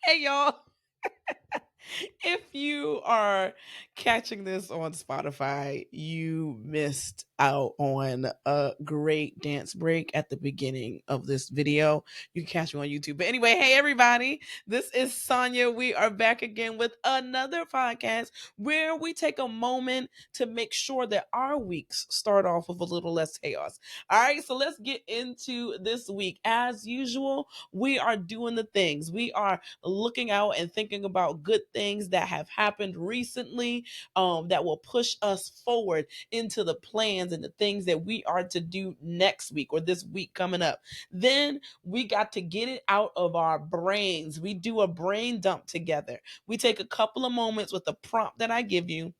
Hey, y'all. If you are catching this on Spotify, you missed out on a great dance break at the beginning of this video. You can catch me on YouTube. But anyway, hey everybody, this is Sonja. We are back again with another podcast where we take a moment to make sure that our weeks start off with a little less chaos. All right, so let's get into this week. As usual, we are doing the things. We are looking out and thinking about good things that have happened recently, that will push us forward into the plans and the things that we are to do next week or this week coming up. Then we got to get it out of our brains. We do a brain dump together. We take a couple of moments with the prompt that I give you,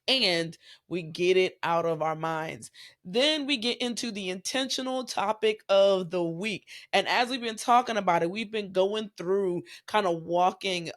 and we get it out of our minds. Then we get into the intentional topic of the week. And as we've been talking about it, we've been going through kind of walking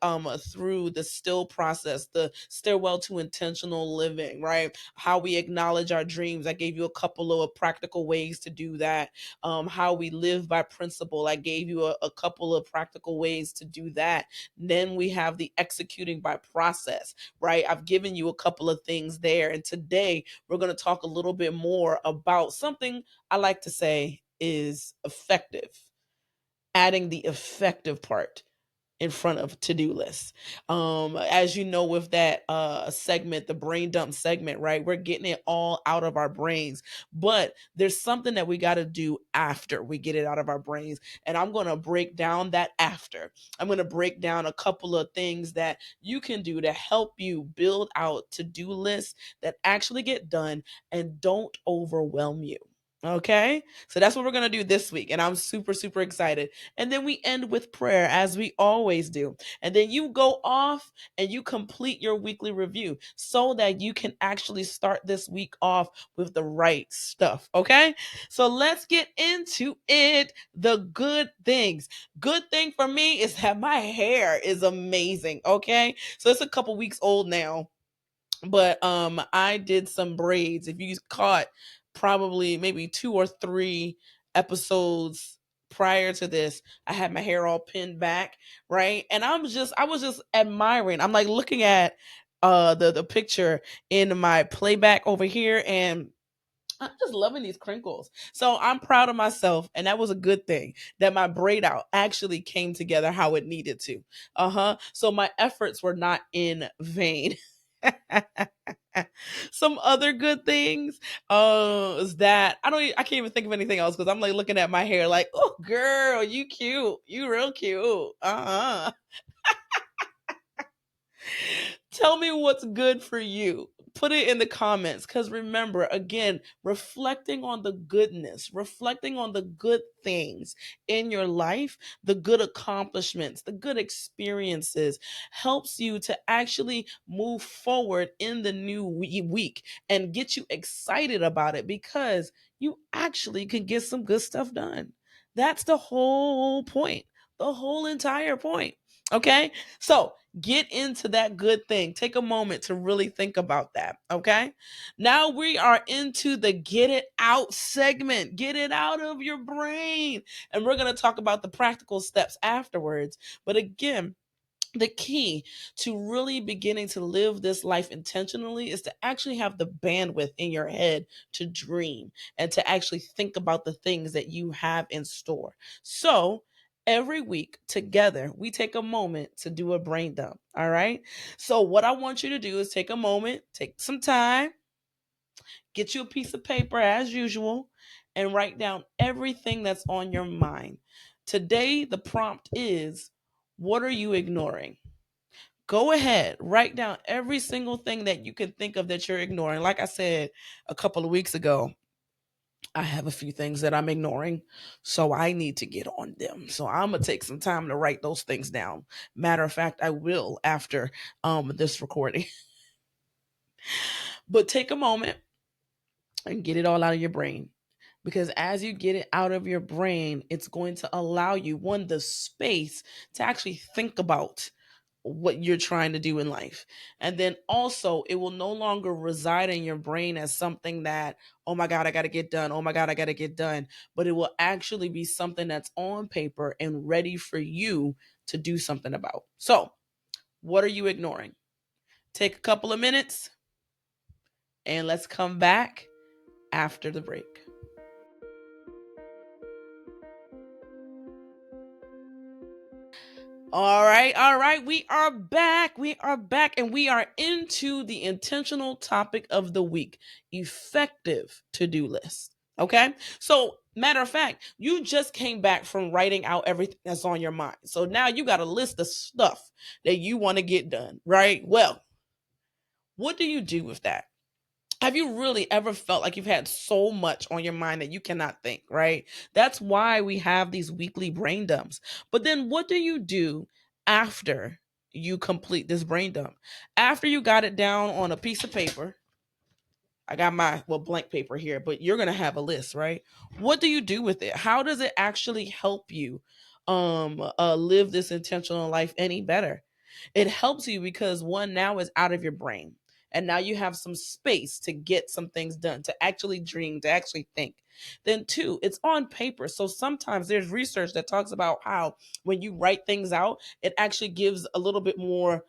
through the still process, the stairwell to intentional living, right? How we acknowledge our dreams. I gave you a couple of practical ways to do that. How we live by principle. I gave you a couple of practical ways to do that. Then we have the executing by process, right? I've given you a couple of things there. And today we're going to talk a little bit more about something I like to say is effective, adding the effective part in front of to-do lists. As you know, with that segment, the brain dump segment, right? We're getting it all out of our brains, but there's something that we got to do after we get it out of our brains. And I'm going to break down that after. I'm going to break down a couple of things that you can do to help you build out to-do lists that actually get done and don't overwhelm you. Okay, so that's what we're going to do this week. And I'm super, super excited. And then we end with prayer, as we always do. And then you go off and you complete your weekly review so that you can actually start this week off with the right stuff. Okay, so let's get into it. The good things. Good thing for me is that my hair is amazing. Okay, so it's a couple weeks old now, but I did some braids. If you caught probably maybe 2 or 3 episodes prior to this, I had my hair all pinned back, right? And I was just admiring. I'm like looking at the picture in my playback over here, and I'm just loving these crinkles. So I'm proud of myself. And that was a good thing that my braid out actually came together how it needed to. So my efforts were not in vain. Some other good things is that I can't even think of anything else because I'm like looking at my hair like, oh girl, you cute. You real cute. Tell me what's good for you. Put it in the comments because remember, again, reflecting on the goodness, reflecting on the good things in your life, the good accomplishments, the good experiences helps you to actually move forward in the new week and get you excited about it because you actually can get some good stuff done. That's the whole point, the whole entire point. Okay, so get into that good thing. Take a moment to really think about that. Okay. Now we are into the get it out segment. Get it out of your brain. And we're going to talk about the practical steps afterwards. But again, the key to really beginning to live this life intentionally is to actually have the bandwidth in your head to dream and to actually think about the things that you have in store. So, every week together, we take a moment to do a brain dump. All right. So, what I want you to do is take a moment, take some time, get you a piece of paper as usual, and write down everything that's on your mind. Today, the prompt is, what are you ignoring? Go ahead, write down every single thing that you can think of that you're ignoring. Like I said a couple of weeks ago, I have a few things that I'm ignoring, so I need to get on them. So I'm gonna take some time to write those things down. Matter of fact, I will after this recording. But take a moment and get it all out of your brain. Because as you get it out of your brain, it's going to allow you, one, the space to actually think about what you're trying to do in life. And then also, it will no longer reside in your brain as something that, oh my God, I got to get done. Oh my God, I got to get done. But it will actually be something that's on paper and ready for you to do something about. So, what are you ignoring? Take a couple of minutes and let's come back after the break. All right, all right. We are back. We are back, and we are into the intentional topic of the week: effective to do list. Okay. So, matter of fact, you just came back from writing out everything that's on your mind. So now you got a list of stuff that you want to get done, right? Well, what do you do with that? Have you really ever felt like you've had so much on your mind that you cannot think, right? That's why we have these weekly brain dumps. But then what do you do after you complete this brain dump? After you got it down on a piece of paper, I got my blank paper here, but you're gonna have a list, right? What do you do with it? How does it actually help you live this intentional life any better? It helps you because one, now is out of your brain. And now you have some space to get some things done, to actually dream, to actually think. Then two, it's on paper. So sometimes there's research that talks about how when you write things out, it actually gives a little bit more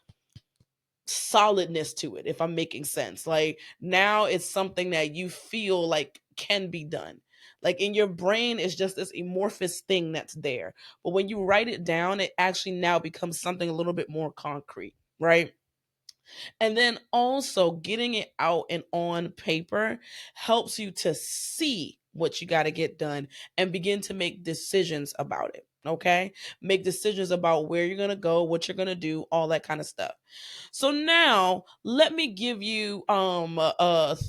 solidness to it, if I'm making sense. Like now it's something that you feel like can be done. Like in your brain, it's just this amorphous thing that's there. But when you write it down, it actually now becomes something a little bit more concrete, right? And then also getting it out and on paper helps you to see what you got to get done and begin to make decisions about it. Okay. Make decisions about where you're going to go, what you're going to do, all that kind of stuff. So now let me give you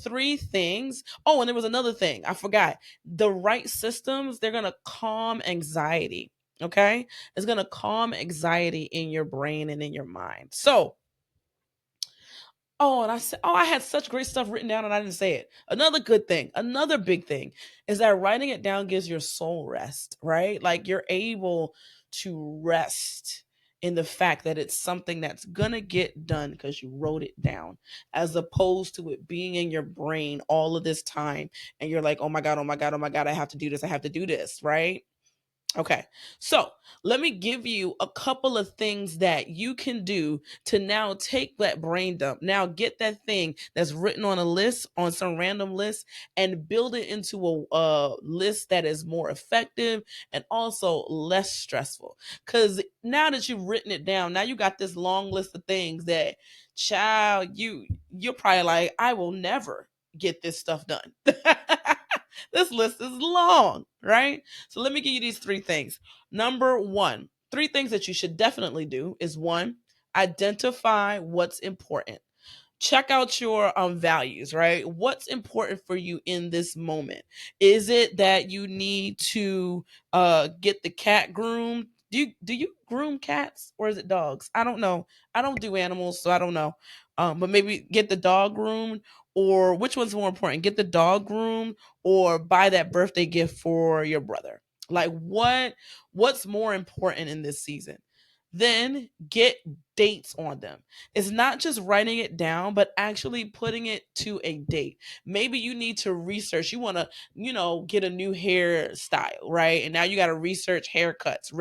three things. Oh, and there was another thing. I forgot. The right systems, they're going to calm anxiety. Okay? It's going to calm anxiety in your brain and in your mind. So, oh, and I said, oh, I had such great stuff written down and I didn't say it. Another good thing, another big thing is that writing it down gives your soul rest, right? Like you're able to rest in the fact that it's something that's gonna get done because you wrote it down, as opposed to it being in your brain all of this time and you're like, oh my God, oh my God, oh my God, I have to do this, I have to do this, right? Okay, so let me give you a couple of things that you can do to now take that brain dump. Now get that thing that's written on a list, on some random list, and build it into a list that is more effective and also less stressful. Because now that you've written it down, now you got this long list of things that, child, you're probably like, I will never get this stuff done. This list is long, right? So let me give you these three things. Number one, three things that you should definitely do is one, identify what's important. Check out your values, right? What's important for you in this moment? Is it that you need to get the cat groomed? Do you groom cats or is it dogs? I don't know. I don't do animals, so I don't know. But maybe get the dog groomed, or which one's more important? Get the dog groomed or buy that birthday gift for your brother. Like what's more important in this season? Then get dates on them. It's not just writing it down, but actually putting it to a date. Maybe you need to research. You want to, get a new hairstyle, right? And now you got to research haircuts,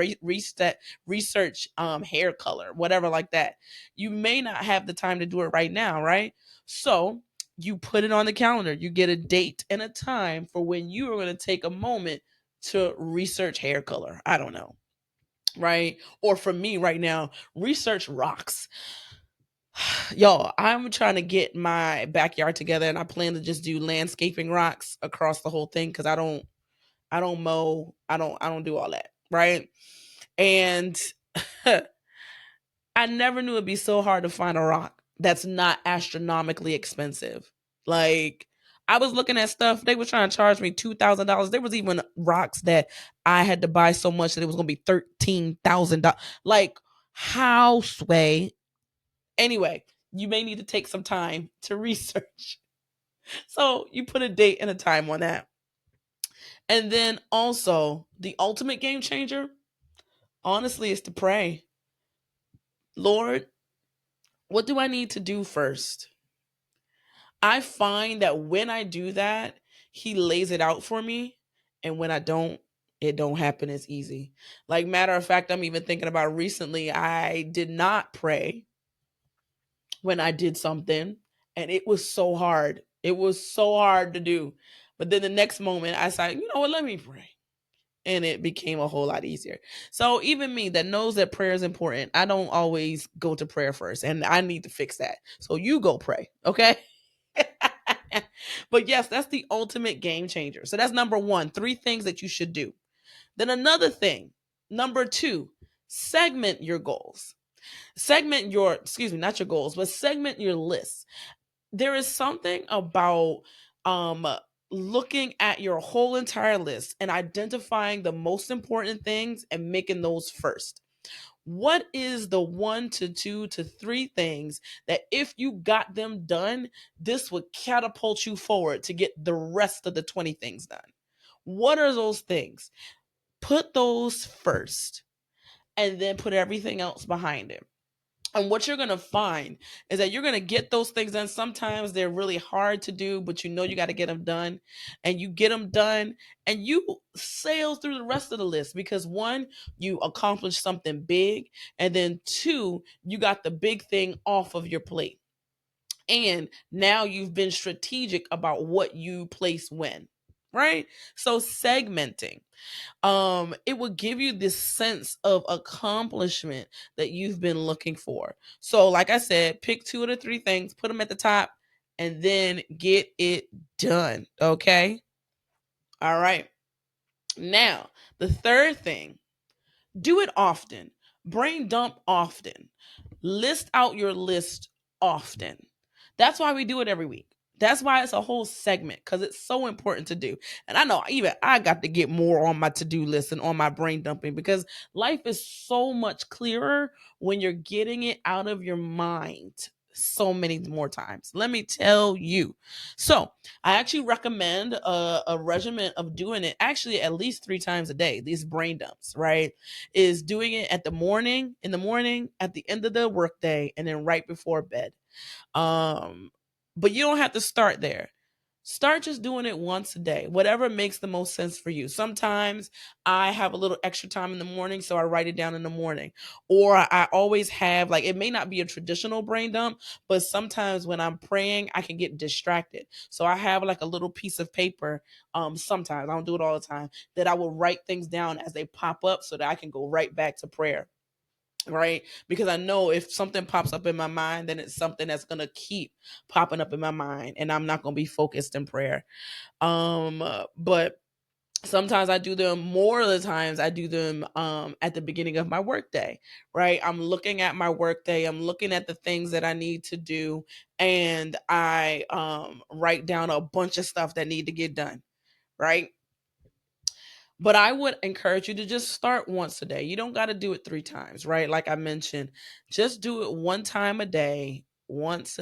research hair color, whatever like that. You may not have the time to do it right now, right? So you put it on the calendar. You get a date and a time for when you are going to take a moment to research hair color. I don't know, right? Or for me right now, research rocks. Y'all, I'm trying to get my backyard together and I plan to just do landscaping rocks across the whole thing cuz I don't mow, I don't do all that, right? And I never knew it'd be so hard to find a rock that's not astronomically expensive. Like I was looking at stuff, they were trying to charge me $2,000. There was even rocks that I had to buy so much that it was going to be $13,000. Like how, Sway? Anyway, you may need to take some time to research. So you put a date and a time on that. And then also, the ultimate game changer, honestly, is to pray. Lord, What do I need to do first? I find that when I do that, he lays it out for me. And when I don't, it don't happen as easy. Like, matter of fact, I'm even thinking about recently, I did not pray when I did something, and it was so hard. It was so hard to do. But then the next moment I said, you know what, let me pray. And it became a whole lot easier. So even me that knows that prayer is important, I don't always go to prayer first. And I need to fix that. So you go pray, okay? But yes, that's the ultimate game changer. So that's number one, 3 things that you should do. Then another thing, number 2, segment your goals. Segment your, excuse me, not your goals, but segment your list. There is something about um looking at your whole entire list and identifying the most important things and making those first. What is the 1 to 2 to 3 things that if you got them done, this would catapult you forward to get the rest of the 20 things done? What are those things? Put those first and then put everything else behind it. And what you're going to find is that you're going to get those things done. Sometimes they're really hard to do, but you know you got to get them done. And you get them done and you sail through the rest of the list because 1, you accomplished something big. And then 2, you got the big thing off of your plate. And now you've been strategic about what you place when, right? So segmenting, it will give you this sense of accomplishment that you've been looking for. So like I said, pick 2 of the 3 things, put them at the top, and then get it done. Okay. All right. Now the third thing, do it often. Brain dump often. List out your list often. That's why we do it every week. That's why it's a whole segment, because it's so important to do. And I know even I got to get more on my to-do list and on my brain dumping, because life is so much clearer when you're getting it out of your mind so many more times. Let me tell you. So I actually recommend a regimen of doing it actually at least 3 times a day. These brain dumps, right? Is doing it at the morning, in the morning, at the end of the workday, and then right before bed. Um, but you don't have to start there. Start just doing it once a day, whatever makes the most sense for you. Sometimes I have a little extra time in the morning, so I write it down in the morning. Or I always have, like, it may not be a traditional brain dump, but sometimes when I'm praying, I can get distracted. So I have like a little piece of paper, sometimes, I don't do it all the time, that I will write things down as they pop up so that I can go right back to prayer. Right? Because I know if something pops up in my mind, then it's something that's going to keep popping up in my mind and I'm not going to be focused in prayer. But sometimes I do them, more of the times I do them at the beginning of my workday, right? I'm looking at my workday, I'm looking at the things that I need to do, and I write down a bunch of stuff that need to get done, right? But I would encourage you to just start once a day. You don't got to do it 3 times, right? Like I mentioned, just do it 1 time a day, once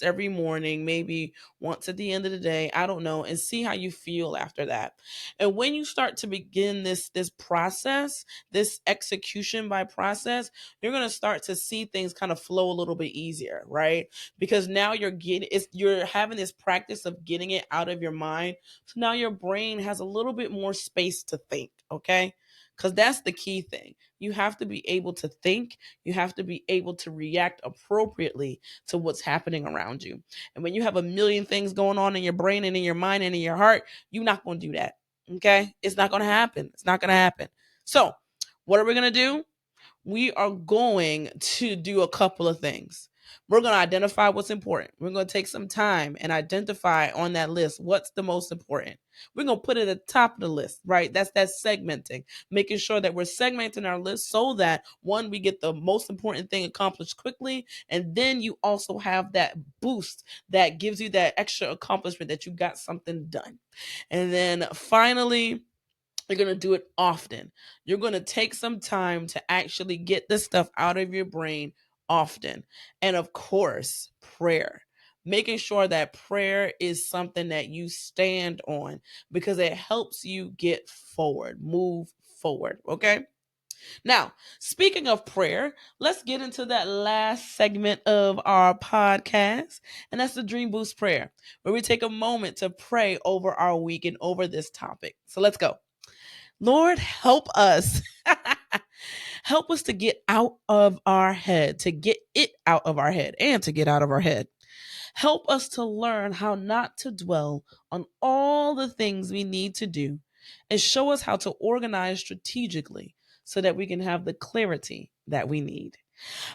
every morning, maybe once at the end of the day, I don't know, and see how you feel after that. And when you start to begin this process, this execution by process, you're going to start to see things kind of flow a little bit easier, right? Because now you're having this practice of getting it out of your mind, so now your brain has a little bit more space to think, okay? Because that's the key thing. You have to be able to think. You have to be able to react appropriately to what's happening around you. And when you have a million things going on in your brain and in your mind and in your heart, you're not going to do that, okay? It's not going to happen. It's not going to happen. So, what are we going to do? We are going to do a couple of things. We're going to identify what's important. We're going to take some time and identify on that list what's the most important. We're going to put it at the top of the list, right? That's that segmenting, making sure that we're segmenting our list so that, 1, we get the most important thing accomplished quickly, and then you also have that boost that gives you that extra accomplishment that you got something done. And then finally, you're going to do it often. You're going to take some time to actually get this stuff out of your brain often. And of course, prayer. Making sure that prayer is something that you stand on because it helps you get forward, move forward. Okay. Now, speaking of prayer, let's get into that last segment of our podcast, and that's the Dreamboost Prayer, where we take a moment to pray over our week and over this topic. So let's go. Lord, help us. Help us to get out of our head, to get it out of our head, and to get out of our head. Help us to learn how not to dwell on all the things we need to do, and show us how to organize strategically so that we can have the clarity that we need.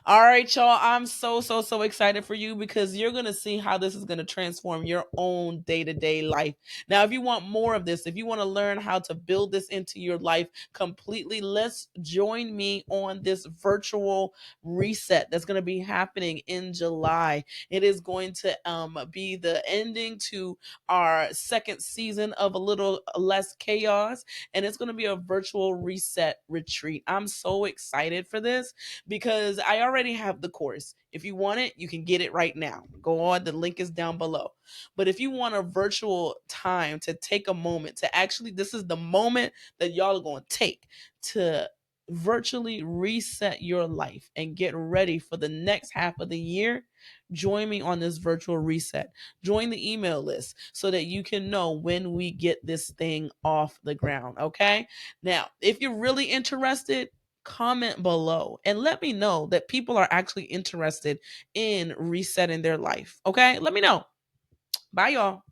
All right, y'all. I'm so excited for you because you're going to see how this is going to transform your own day to day life. Now, if you want more of this, if you want to learn how to build this into your life completely, let's join me on this virtual reset that's going to be happening in July. It is going to be the ending to our second season of A Little Less Chaos, and it's going to be a virtual reset retreat. I'm so excited for this because I already have the course. If you want it, you can get it right now. Go on, the link is down below. But if you want a virtual time to take a moment to actually, this is the moment that y'all are going to take to virtually reset your life and get ready for the next half of the year, join me on this virtual reset. Join the email list so that you can know when we get this thing off the ground, okay? Now, if you're really interested, comment below and let me know that people are actually interested in resetting their life. Okay? Let me know. Bye, y'all.